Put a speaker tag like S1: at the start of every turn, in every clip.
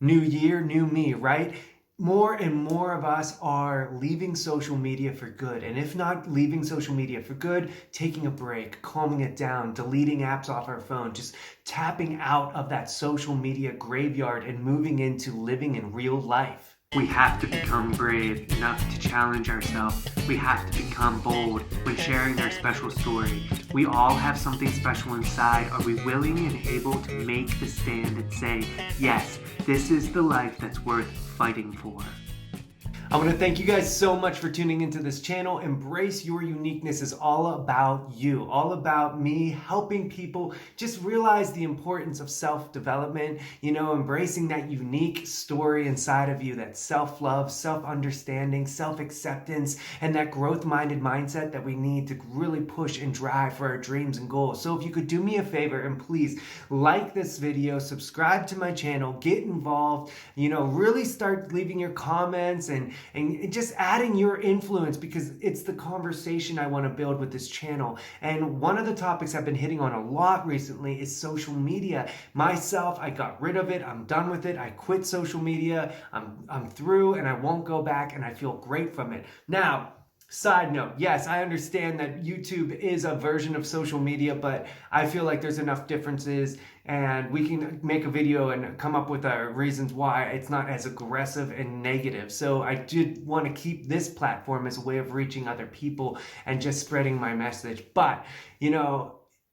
S1: New year, new me, right? More and more of us are leaving social media for good. And if not leaving social media for good, taking a break, calming it down, deleting apps off our phone, just tapping out of that social media graveyard and moving into living in real life. We have to become brave enough to challenge ourselves. We have to become bold when sharing our special story. We all have something special inside. Are we willing and able to make the stand and say, yes, this is the life that's worth fighting for? I want to thank you guys so much for tuning into this channel. Embrace Your Uniqueness is all about you, all about me helping people just realize the importance of self-development, embracing that unique story inside of you, that self-love, self-understanding, self-acceptance, and that growth-minded mindset that we need to really push and drive for our dreams and goals. So if you could do me a favor and please like this video, subscribe to my channel, get involved, really start leaving your comments and just adding your influence, because it's the conversation I want to build with this channel. And one of the topics I've been hitting on a lot recently is social media. Myself, I got rid of it. I'm done with it. I quit social media. I'm through and I won't go back, and I feel great from it. Now, side note, yes, I understand that YouTube is a version of social media, but I feel like there's enough differences and we can make a video and come up with our reasons why it's not as aggressive and negative. So I did want to keep this platform as a way of reaching other people and just spreading my message. But,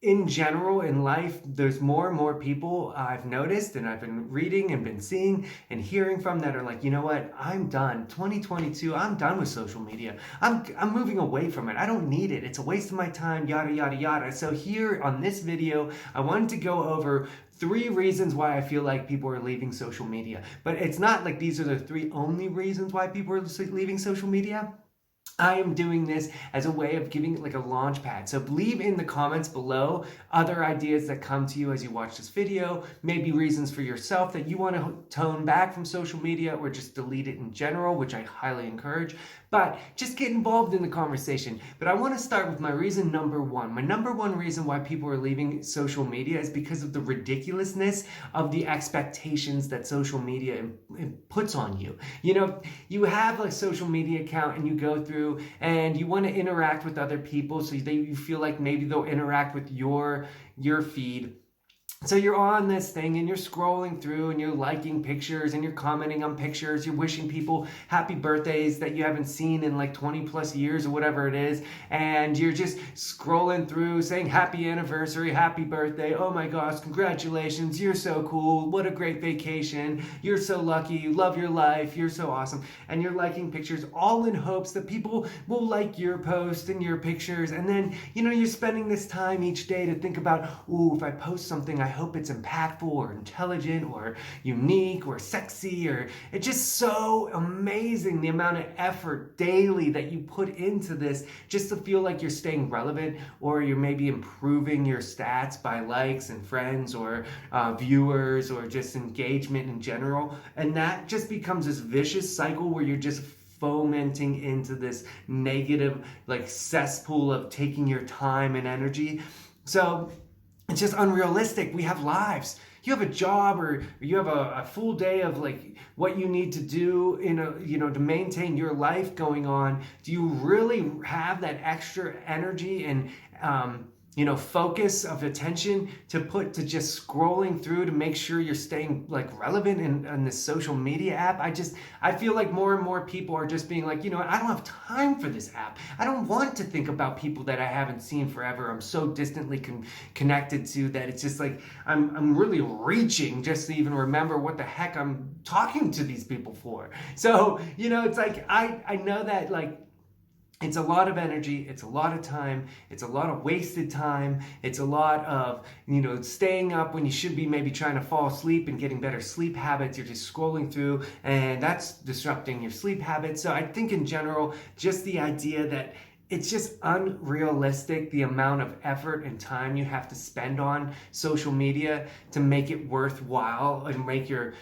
S1: in general, in life, there's more and more people I've noticed and I've been reading and been seeing and hearing from that are like, you know what, I'm done. 2022, I'm done with social media. I'm moving away from it. I don't need it. It's a waste of my time, yada, yada, yada. So here on this video, I wanted to go over 3 reasons why I feel like people are leaving social media. But it's not like these are the 3 only reasons why people are leaving social media. I am doing this as a way of giving it like a launch pad. So leave in the comments below other ideas that come to you as you watch this video, maybe reasons for yourself that you want to tone back from social media or just delete it in general, which I highly encourage. But just get involved in the conversation. But I want to start with my reason number 1. My number 1 reason why people are leaving social media is because of the ridiculousness of the expectations that social media puts on you. You have a social media account and you go through and you want to interact with other people, so you feel like maybe they'll interact with your feed. So you're on this thing and you're scrolling through and you're liking pictures and you're commenting on pictures. You're wishing people happy birthdays that you haven't seen in like 20 plus years or whatever it is. And you're just scrolling through saying happy anniversary, happy birthday. Oh my gosh, congratulations. You're so cool. What a great vacation. You're so lucky. You love your life. You're so awesome. And you're liking pictures all in hopes that people will like your post and your pictures. And then, you're spending this time each day to think about, ooh, if I post something, I hope it's impactful or intelligent or unique or sexy, or it's just so amazing the amount of effort daily that you put into this just to feel like you're staying relevant, or you're maybe improving your stats by likes and friends or viewers or just engagement in general. And that just becomes this vicious cycle where you're just fomenting into this negative like cesspool of taking your time and energy. So it's just unrealistic. We have lives. You have a job, or you have a full day of like what you need to do to maintain your life going on. Do you really have that extra energy and focus of attention to put to just scrolling through to make sure you're staying like relevant in this social media app? I feel like more and more people are just being like, I don't have time for this app. I don't want to think about people that I haven't seen forever. I'm so distantly connected to that. It's just like, I'm really reaching just to even remember what the heck I'm talking to these people for. So, it's like, I know that like, it's a lot of energy, it's a lot of time, it's a lot of wasted time, it's a lot of, staying up when you should be maybe trying to fall asleep and getting better sleep habits. You're just scrolling through and that's disrupting your sleep habits. So I think in general, just the idea that it's just unrealistic the amount of effort and time you have to spend on social media to make it worthwhile and make your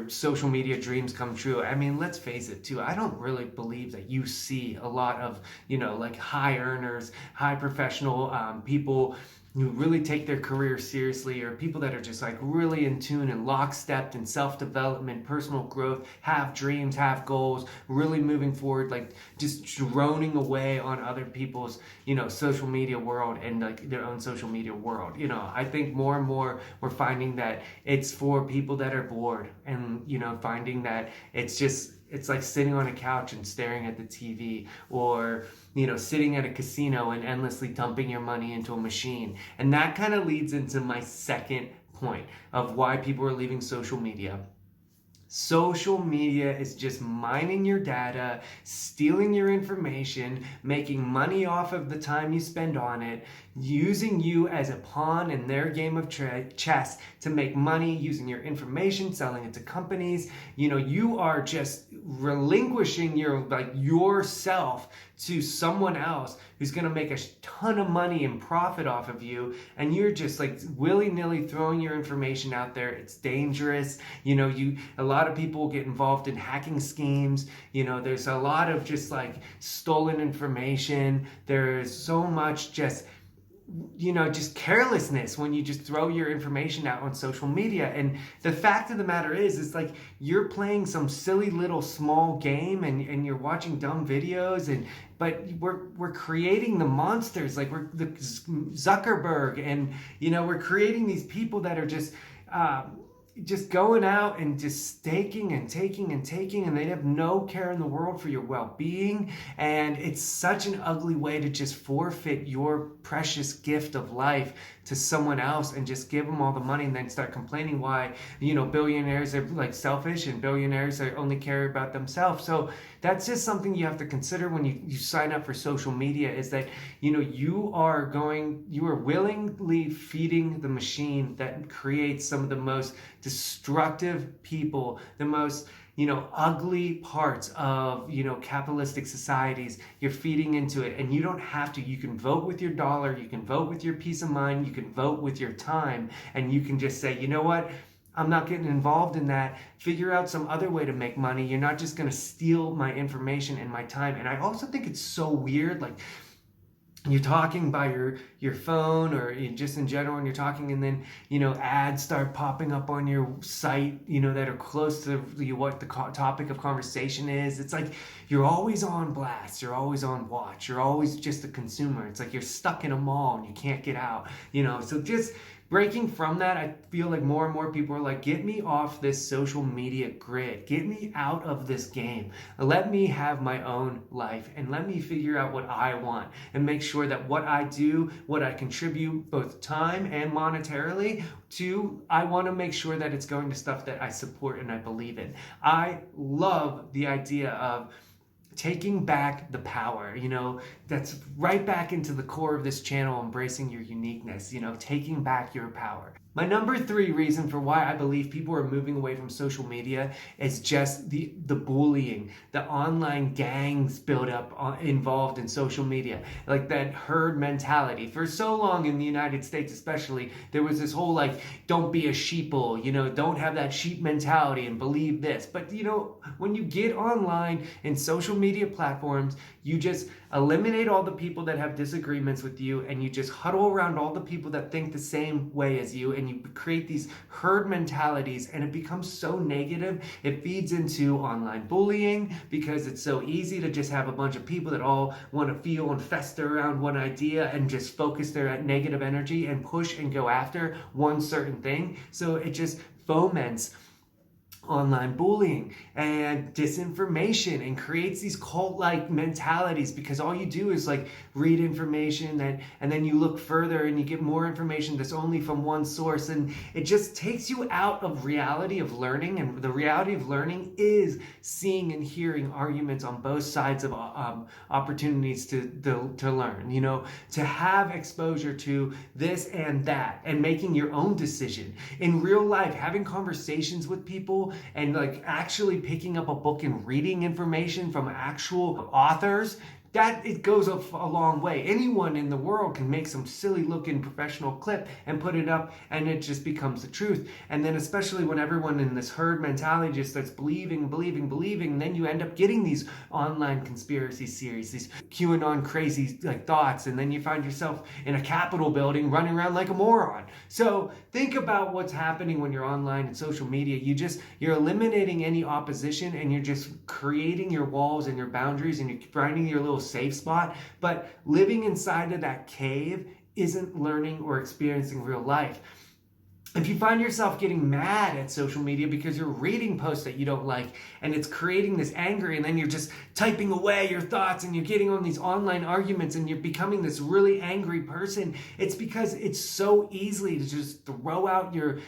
S1: social media dreams come true. I mean, let's face it too. I don't really believe that you see a lot of, like high earners, high professional people who really take their career seriously, or people that are just like really in tune and lockstep in self-development, personal growth, have dreams, have goals, really moving forward, like just droning away on other people's, social media world and like their own social media world. I think more and more we're finding that it's for people that are bored, and finding that it's like sitting on a couch and staring at the TV, or sitting at a casino and endlessly dumping your money into a machine. And that kind of leads into my second point of why people are leaving social media. Social media is just mining your data, stealing your information, making money off of the time you spend on it, using you as a pawn in their game of chess to make money, using your information, selling it to companies. You are just relinquishing yourself to someone else who's going to make a ton of money and profit off of you, and you're just like willy-nilly throwing your information out there. It's dangerous. A lot of people get involved in hacking schemes. There's a lot of just like stolen information. There's so much just carelessness when you just throw your information out on social media. And the fact of the matter is, it's like you're playing some silly little small game, and you're watching dumb videos, but we're creating the monsters, like we're the Zuckerberg, and we're creating these people that are just going out and just taking and taking and taking, and they have no care in the world for your well-being. And it's such an ugly way to just forfeit your precious gift of life to someone else and just give them all the money and then start complaining why billionaires are like selfish and billionaires are only care about themselves. So that's just something you have to consider when you sign up for social media, is that you are willingly feeding the machine that creates some of the most destructive people, the most ugly parts of capitalistic societies. You're feeding into it, and you don't have to. You can vote with your dollar, you can vote with your peace of mind, you can vote with your time, and you can just say, you know what, I'm not getting involved in that. Figure out some other way to make money. You're not just going to steal my information and my time. And I also think it's so weird, like you're talking by your phone, or just in general, and you're talking, and then ads start popping up on your site that are close to what the topic of conversation is. It's like you're always on blast, you're always on watch, you're always just a consumer. It's like you're stuck in a mall and you can't get out. So just breaking from that, I feel like more and more people are like, get me off this social media grid. Get me out of this game. Let me have my own life, and let me figure out what I want, and make sure that what I do, what I contribute, both time and monetarily to, I want to make sure that it's going to stuff that I support and I believe in. I love the idea of taking back the power. That's right back into the core of this channel, embracing your uniqueness, taking back your power. My number 3 reason for why I believe people are moving away from social media is just the bullying, the online gangs build up involved in social media, like that herd mentality. For so long in the United States especially, there was this whole like, don't be a sheeple, don't have that sheep mentality and believe this. But when you get online in social media platforms, you just eliminate all the people that have disagreements with you, and you just huddle around all the people that think the same way as you, and you create these herd mentalities, and it becomes so negative. It feeds into online bullying, because it's so easy to just have a bunch of people that all want to feel and fester around one idea and just focus their negative energy and push and go after one certain thing. So it just foments online bullying and disinformation, and creates these cult-like mentalities, because all you do is like read information and then you look further and you get more information that's only from one source, and it just takes you out of reality of learning. And the reality of learning is seeing and hearing arguments on both sides of opportunities to learn, to have exposure to this and that, and making your own decision in real life, having conversations with people, and like actually picking up a book and reading information from actual authors that it goes a long way. Anyone in the world can make some silly looking professional clip and put it up, and it just becomes the truth. And then especially when everyone in this herd mentality just starts believing, then you end up getting these online conspiracy series, these QAnon crazy like thoughts, and then you find yourself in a Capitol building running around like a moron. So think about what's happening when you're online and social media. You're eliminating any opposition, and you're just creating your walls and your boundaries, and you're finding your little safe spot. But living inside of that cave isn't learning or experiencing real life. If you find yourself getting mad at social media because you're reading posts that you don't like, and it's creating this anger, and then you're just typing away your thoughts, and you're getting on these online arguments, and you're becoming this really angry person, it's because it's so easy to just throw out your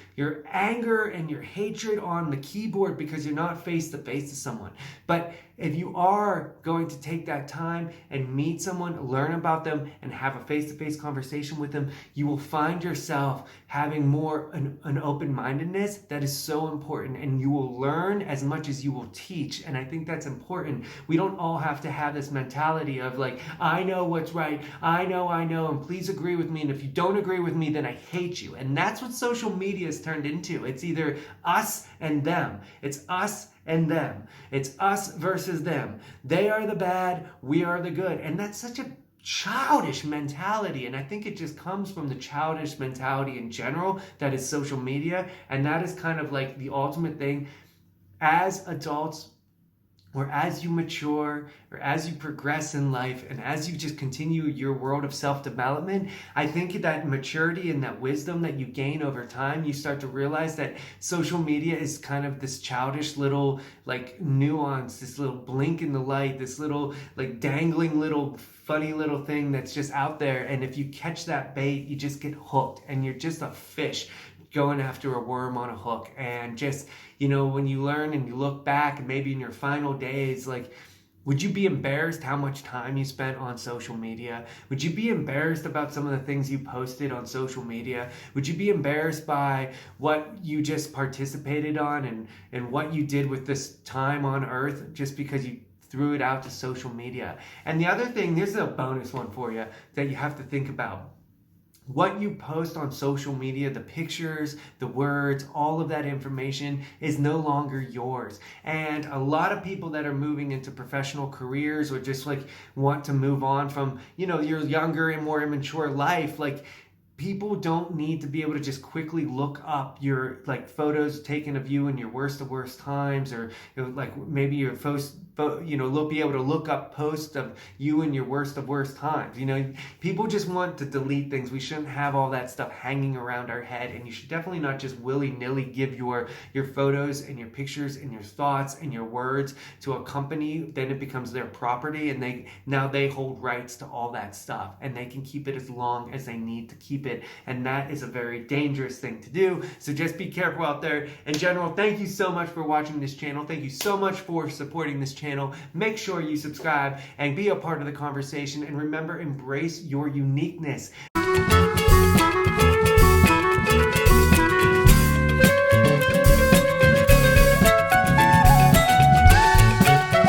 S1: anger and your hatred on the keyboard because you're not face to face to someone. But if you are going to take that time and meet someone, learn about them, and have a face-to-face conversation with them, you will find yourself having more an open-mindedness that is so important, and you will learn as much as you will teach. And I think that's important. We don't all have to have this mentality of like, I know what's right, I know, and please agree with me, and if you don't agree with me, then I hate you. And that's what social media has turned into. It's either us and them. It's us and them. It's us versus them. They are the bad, we are the good. And that's such a childish mentality, and I think it just comes from the childish mentality in general that is social media. And that is kind of like the ultimate thing. As adults, or as you mature, or as you progress in life, and as you just continue your world of self-development, I think that maturity and that wisdom that you gain over time, you start to realize that social media is kind of this childish little like nuance, this little blink in the light, this little like dangling little funny little thing that's just out there. And if you catch that bait, you just get hooked, and you're just a fish going after a worm on a hook. And just, you know, when you learn and you look back, and maybe in your final days, like, would you be embarrassed how much time you spent on social media? Would you be embarrassed about some of the things you posted on social media? Would you be embarrassed by what you just participated on and what you did with this time on earth just because you threw it out to social media? And the other thing, there's a bonus one for you that you have to think about. What you post on social media, the pictures, the words, all of that information is no longer yours. And a lot of people that are moving into professional careers, or just like want to move on from, you know, your younger and more immature life, like, people don't need to be able to just quickly look up your like photos taken of you in your worst of worst times, or like maybe your be able to look up posts of you in your worst of worst times. You know, people just want to delete things. We shouldn't have all that stuff hanging around our head, and you should definitely not just willy-nilly give your photos and your pictures and your thoughts and your words to a company. Then it becomes their property, and they hold rights to all that stuff, and they can keep it as long as they need to keep it. And that is a very dangerous thing to do. So just be careful out there. In general, thank you so much for watching this channel. Thank you so much for supporting this channel. Make sure you subscribe and be a part of the conversation. And remember, embrace your uniqueness.